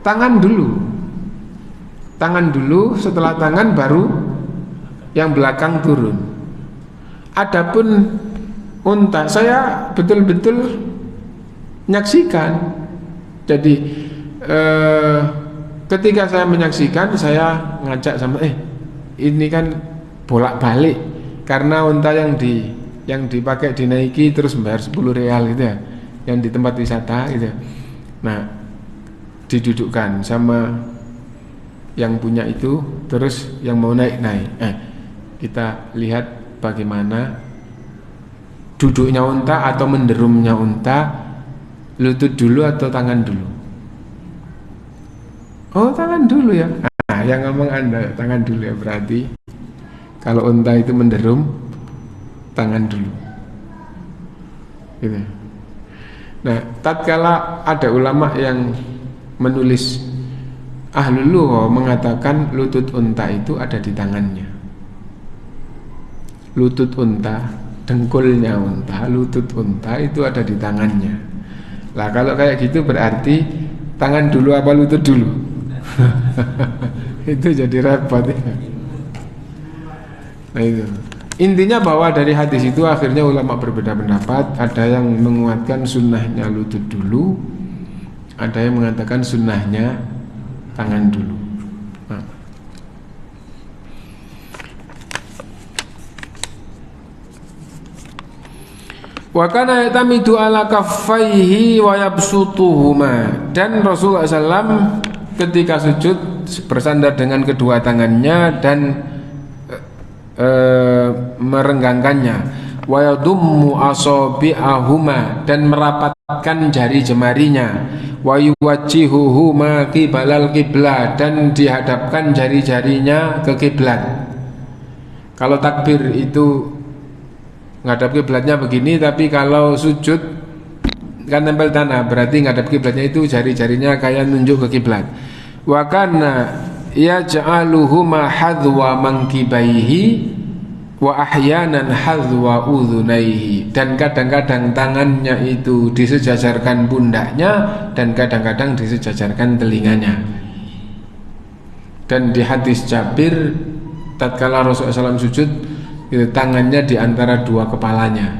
tangan dulu, setelah tangan baru yang belakang turun. Adapun unta saya betul-betul menyaksikan. Jadi ketika saya menyaksikan, saya ngajak sama ini kan bolak-balik karena unta yang dipakai dinaiki terus bayar 10 real gitu ya, yang di tempat wisata gitu. Nah, didudukkan sama yang punya itu, terus yang mau naik. Kita lihat bagaimana duduknya unta atau menderumnya unta, lutut dulu atau tangan dulu. Oh, tangan dulu ya. Nah, yang ngomong Anda tangan dulu ya, berarti kalau unta itu menderum tangan dulu. Gitu. Nah, tatkala ada ulama yang menulis, Ahlul Lugha mengatakan lutut unta itu ada di tangannya. Lutut unta, dengkulnya unta, lutut unta itu ada di tangannya. Lah kalau kayak gitu berarti tangan dulu apa lutut dulu? Itu jadi repot ya. Nah itu. Intinya bahwa dari hadis itu akhirnya ulama berbeda pendapat. Ada yang menguatkan sunnahnya lutut dulu, ada yang mengatakan sunnahnya tangan dulu. Nah. Wa kana yatamidu ala kaffaihi wa yabsutuhuma. Dan Rasulullah SAW ketika sujud bersandar dengan kedua tangannya dan merenggangkannya, wa yadummu asabi'ahuma, dan merapatkan jari jemarinya, wa yuwajjihuhuma qibalal qiblah, dan dihadapkan jari-jarinya ke kiblat. Kalau takbir itu ngadap kiblatnya begini, tapi kalau sujud kan nempel tanah, berarti ngadap kiblatnya itu jari-jarinya kayak nunjuk ke kiblat. Wa kana yaj'aluhuma hadwa mankibaihi wa ahyanan hadwa udhunaihi, dan kadang-kadang tangannya itu disejajarkan pundaknya dan kadang-kadang disejajarkan telinganya. Dan di hadis Jabir, tatkala Rasulullah SAW sujud itu tangannya di antara dua kepalanya,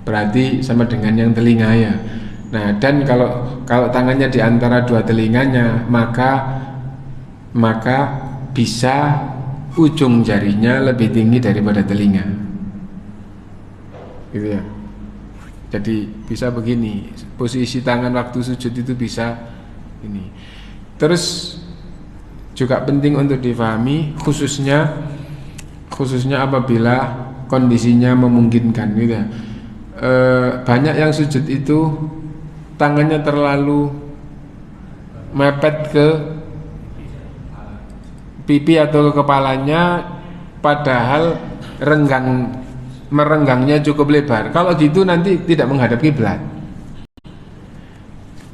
berarti sama dengan yang telinga ya. Nah, dan kalau tangannya di antara dua telinganya, maka bisa ujung jarinya lebih tinggi daripada telinga, gitu ya. Jadi bisa begini, posisi tangan waktu sujud itu bisa ini. Terus juga penting untuk difahami, khususnya apabila kondisinya memungkinkan, gitu ya. Banyak yang sujud itu tangannya terlalu mepet ke pipi atau ke kepalanya, padahal merenggangnya cukup lebar. Kalau gitu nanti tidak menghadap kiblat.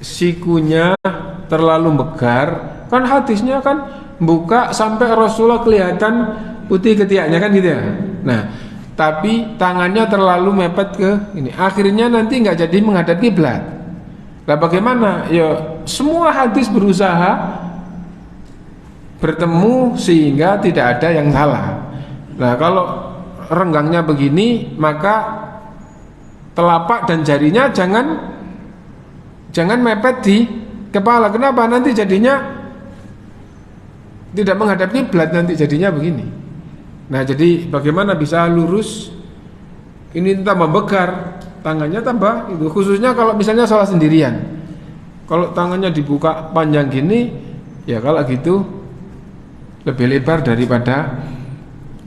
Sikunya terlalu megar, kan hadisnya kan buka sampai Rasulullah kelihatan putih ketiaknya kan gitu ya. Nah, tapi tangannya terlalu mepet ke ini, akhirnya nanti nggak jadi menghadap kiblat. Lah bagaimana? Ya semua hadis berusaha bertemu sehingga tidak ada yang salah. Nah, kalau renggangnya begini, maka telapak dan jarinya jangan mepet di kepala. Kenapa? Nanti jadinya tidak menghadap kiblat, nanti jadinya begini. Nah, jadi bagaimana bisa lurus? Ini tambah bekar, tangannya tambah itu. Khususnya kalau misalnya sholat sendirian. Kalau tangannya dibuka panjang gini, ya kalau gitu lebih lebar daripada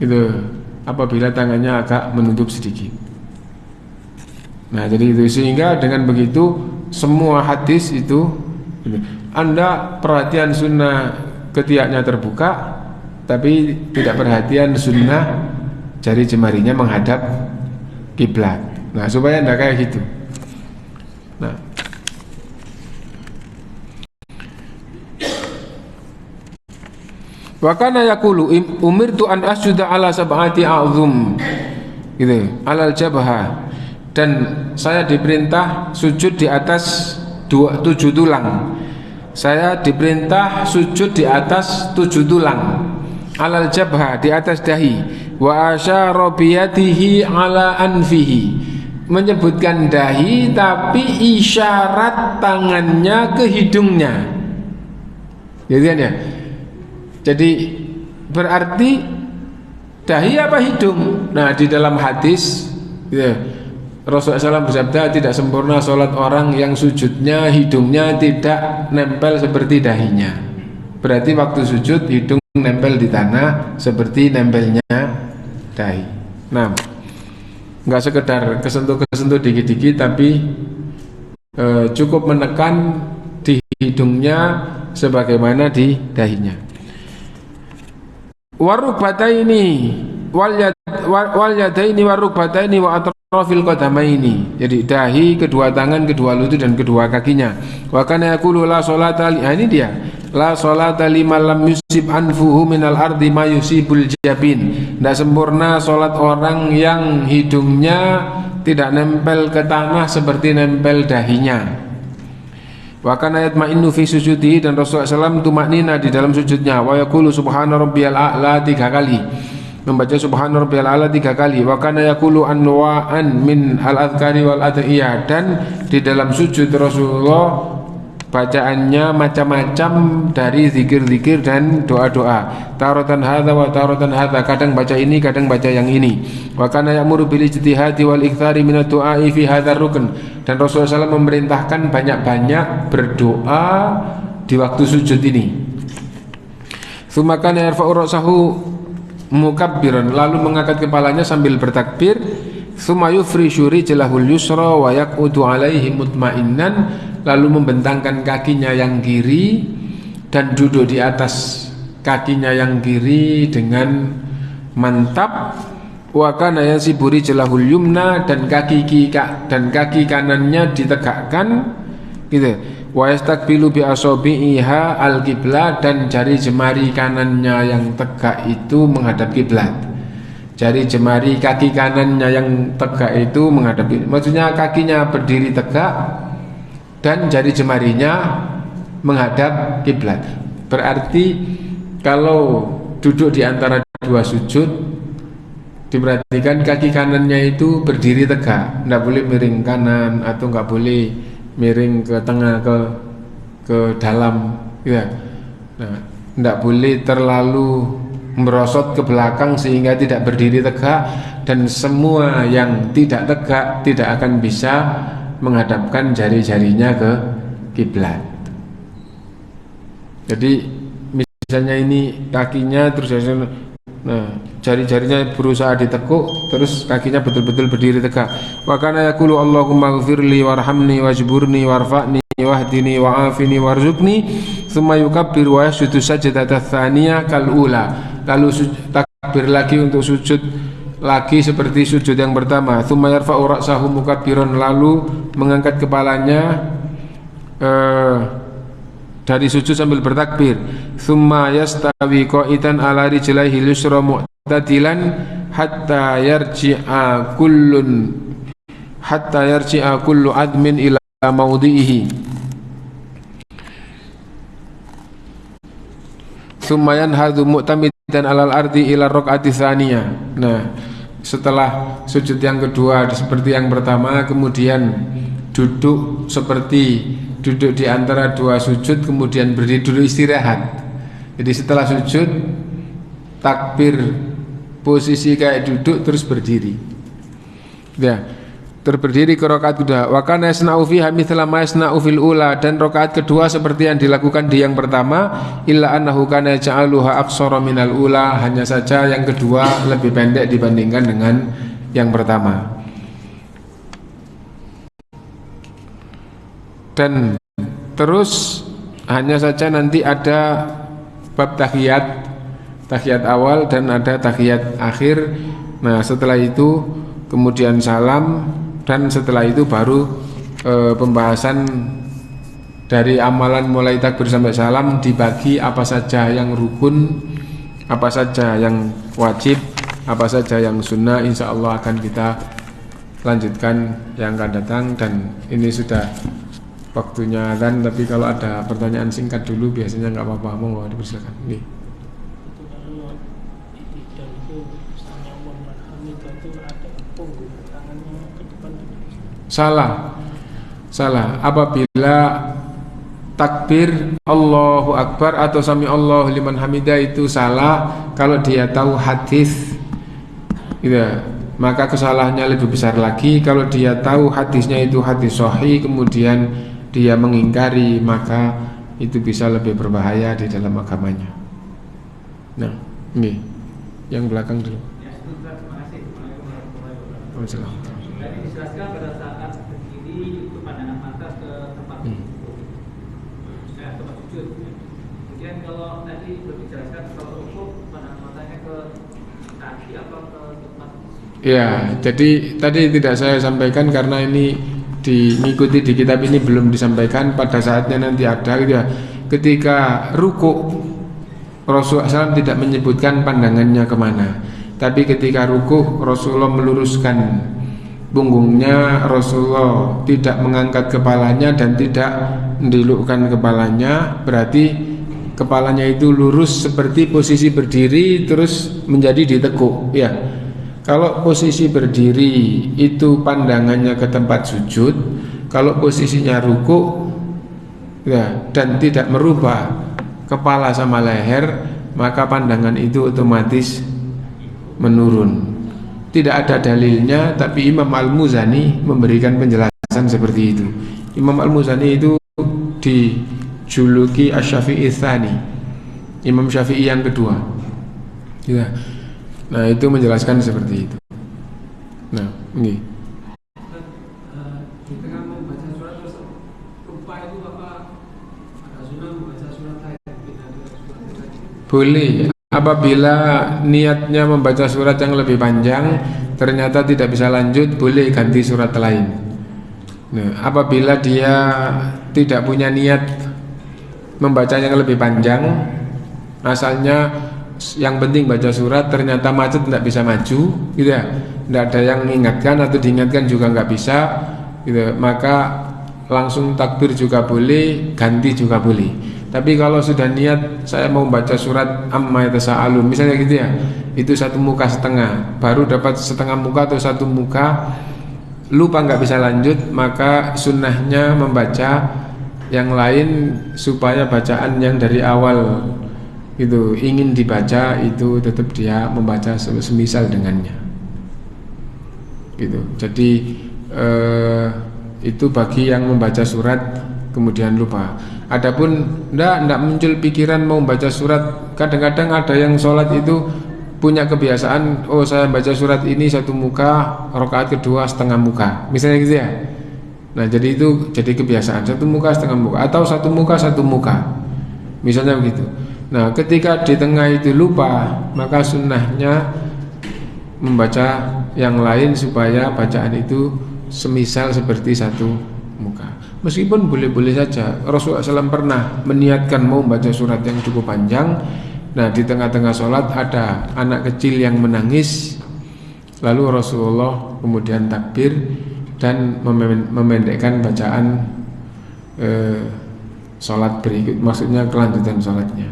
itu apabila tangannya agak menutup sedikit. Nah, jadi itu, sehingga dengan begitu semua hadis itu Anda perhatian sunnah ketiaknya terbuka, tapi tidak perhatian sunnah jari jemarinya menghadap kiblat. Nah, supaya Anda kayak gitu. Nah, wa kana yaqulu umirtu an asjuda ala sab'ati a'zum, gitu, alal jabha, dan saya diperintah sujud di atas 7 tulang. Saya diperintah sujud di atas 7 tulang, alal jabha, di atas dahi, wa asyara biyadihi ala anfihi, menyebutkan dahi tapi isyarat tangannya ke hidungnya, gitu kan ya. Jadi berarti dahi apa hidung? Nah, di dalam hadis ya, Rasulullah SAW bersabda, tidak sempurna sholat orang yang sujudnya hidungnya tidak nempel seperti dahinya. Berarti waktu sujud hidung nempel di tanah seperti nempelnya dahi. Nah, nggak sekedar kesentuh dikit-dikit, tapi cukup menekan di hidungnya sebagaimana di dahinya. Warukbataini wal yadaini warukbataini wa atrafil qadamaini. Jadi dahi, kedua tangan, kedua lutut dan kedua kakinya. Wa kana yaqulu la sholata li, ini dia, la sholata liman lam yusib anfuhu minal ardi ma yusibul jabin. Tidak sempurna sholat orang yang hidungnya tidak nempel ke tanah seperti nempel dahinya. Wa kana yatma'innu fi sujudi, dan Rasulullah SAW tumaknina di dalam sujudnya. Wa yaqulu subhana rabbiyal a'la 3 kali, membaca subhana rabbiyal a'la 3 kali. Wa kana yaqulu anwa'an min al-adhkari wal adhiyah, dan di dalam sujud Rasulullah bacaannya macam-macam dari zikir-zikir dan doa-doa. Taratan hadza wa taratan hadza, kadang baca ini, kadang baca yang ini. Wa kana ya'muru bil ijtihadi wal iktsari minad du'a'i fi hadzal rukn, dan Rasulullah SAW memerintahkan banyak-banyak berdoa di waktu sujud ini. Tsumma kana yarfa'u ra'sahu mukabbiran, lalu mengangkat kepalanya sambil bertakbir. Tsumma yufrishu rijlahul yusra wa yaqudu 'alaihi mutma'innan, lalu membentangkan kakinya yang kiri dan duduk di atas kakinya yang kiri dengan mantap. Wa kana yansibu rijlahul yumna, dan kaki kanannya ditegakkan, gitu. Wa yastaqbilu bi asabi'iha al-qiblat, dan jari jemari kanannya yang tegak itu menghadap kiblat. jari jemari kaki kanannya yang tegak itu menghadapi, maksudnya kakinya berdiri tegak dan jari jemarinya menghadap kiblat. Berarti kalau duduk di antara dua sujud, diperhatikan kaki kanannya itu berdiri tegak, tidak boleh miring kanan atau nggak boleh miring ke tengah ke dalam, ya. Nah, tidak boleh terlalu merosot ke belakang sehingga tidak berdiri tegak, dan semua yang tidak tegak tidak akan bisa menghadapkan jari-jarinya ke kiblat. Jadi misalnya ini kakinya terus jari-jarinya berusaha ditekuk, terus kakinya betul-betul berdiri tegak. Wa kana yaqulu Allahumma ighfirli warhamni wajburni warfa'ni wahdini wa'afini warzuqni, thumma yukabbiru wa yasjudu sajdata tsaniyah kal ula. Lalu takbir lagi untuk sujud lagi seperti sujud yang pertama. Thumma yarfa'u ra'sahu mukabbiran, lalu mengangkat kepalanya dari sujud sambil bertakbir. Thumma yastawi qa'idan ala rijlaihi yusra mu'tadilan hatta yarji'a kullu admin ila maudhihi. Thumma yanhadhu mu'tamidan alal ardi ila raq'ati tsaniyah. Nah, setelah sujud yang kedua seperti yang pertama, kemudian duduk seperti duduk di antara dua sujud, kemudian berdiri dulu istirahat. Jadi setelah sujud takbir posisi kayak duduk terus berdiri. Ya, terberdiri ke rakaat kedua. Wa kana yasna'u fiha mithla ma yasna'u fil ula, dan rakaat kedua seperti yang dilakukan di yang pertama, illa annahu kana ja'aluha aqsara minal ula, hanya saja yang kedua lebih pendek dibandingkan dengan yang pertama. Dan terus hanya saja nanti ada bab tahiyat awal dan ada tahiyat akhir. Nah, setelah itu kemudian salam, dan setelah itu baru pembahasan dari amalan mulai takbir sampai salam dibagi, apa saja yang rukun, apa saja yang wajib, apa saja yang sunnah. Insya Allah akan kita lanjutkan yang akan datang. Dan ini sudah waktunya azan, tapi kalau ada pertanyaan singkat dulu biasanya nggak apa-apa, monggo dipersilakan. Nih. Salah apabila takbir Allahu Akbar atau Sami Allahu liman hamidah itu salah kalau dia tahu hadis, ya, maka kesalahannya lebih besar lagi. Kalau dia tahu hadisnya itu hadis sahih kemudian dia mengingkari, maka itu bisa lebih berbahaya di dalam agamanya. Nah, ini yang belakang dulu. Waalaikumsalam. Tadi dijelaskan pada saat berdiri itu pandangan mata ke tempat tempat sujud. Kemudian kalau tadi belum dijelaskan kalau rukuk pandangan matanya ke kaki atau ke tempat. Ya, jadi tadi tidak saya sampaikan karena ini mengikuti di kitab ini belum disampaikan, pada saatnya nanti ada gitu ya. Ketika rukuk Rasulullah SAW tidak menyebutkan pandangannya kemana, tapi ketika rukuk Rasulullah meluruskan punggungnya, Rasulullah tidak mengangkat kepalanya dan tidak mendilukkan kepalanya, berarti kepalanya itu lurus seperti posisi berdiri terus menjadi ditekuk, ya. Kalau posisi berdiri itu pandangannya ke tempat sujud, kalau posisinya rukuk, ya, dan tidak merubah kepala sama leher, maka pandangan itu otomatis menurun. Tidak ada dalilnya, tapi Imam Al-Muzani memberikan penjelasan seperti itu. Imam Al-Muzani itu dijuluki Asy-Syafi'i Tsani, Imam Syafi'i yang kedua, ya. Nah, itu menjelaskan seperti itu. Nah, ini Di tengah membaca surat terus lupa itu apa ada sunnah membaca surat lain? boleh apabila niatnya membaca surat yang lebih panjang ternyata tidak bisa lanjut, boleh ganti surat lain. Nah, apabila dia tidak punya niat membaca yang lebih panjang, asalnya yang penting baca surat, ternyata macet tidak bisa maju, gitu ya, tidak ada yang mengingatkan atau diingatkan juga nggak bisa, gitu, maka langsung takbir juga boleh, ganti juga boleh. Tapi kalau sudah niat saya mau baca surat amma yatasaalun misalnya gitu ya, itu satu muka setengah, baru dapat setengah muka atau satu muka, lupa nggak bisa lanjut, maka sunnahnya membaca yang lain supaya bacaan yang dari awal itu ingin dibaca itu tetap dia membaca semisal dengannya, gitu. Jadi itu bagi yang membaca surat kemudian lupa. Adapun ndak muncul pikiran mau baca surat, kadang-kadang ada yang sholat itu punya kebiasaan, oh saya baca surat ini satu muka, rakaat kedua setengah muka, misalnya gitu ya. Nah jadi itu jadi kebiasaan, satu muka setengah muka atau satu muka misalnya begitu. Nah ketika di tengah itu lupa, maka sunnahnya membaca yang lain supaya bacaan itu semisal seperti satu muka. Meskipun boleh-boleh saja, Rasulullah SAW pernah meniatkan mau membaca surat yang cukup panjang. Nah di tengah-tengah sholat ada anak kecil yang menangis, lalu Rasulullah kemudian takbir dan memendekkan bacaan sholat berikut, maksudnya kelanjutan sholatnya.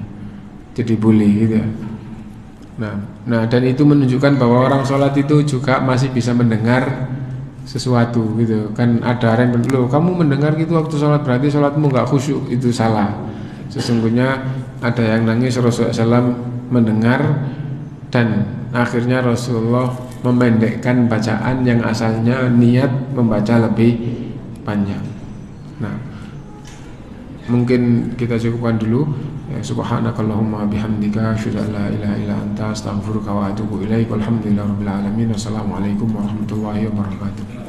Jadi boleh gitu ya. Nah dan itu menunjukkan bahwa orang sholat itu juga masih bisa mendengar sesuatu gitu kan. Ada orang yang loh kamu mendengar gitu waktu sholat berarti sholatmu nggak khusyuk, itu salah. Sesungguhnya ada yang nangis, Rasulullah SAW mendengar dan akhirnya Rasulullah memendekkan bacaan yang asalnya niat membaca lebih panjang. Nah mungkin kita cukupkan dulu. Subhanakallahumma bihamdika asyhadu an la ilaha illa anta astaghfiruka wa atubu ilaik. Walhamdulillahirabbil alamin. Wassalamualaikum warahmatullahi wabarakatuh.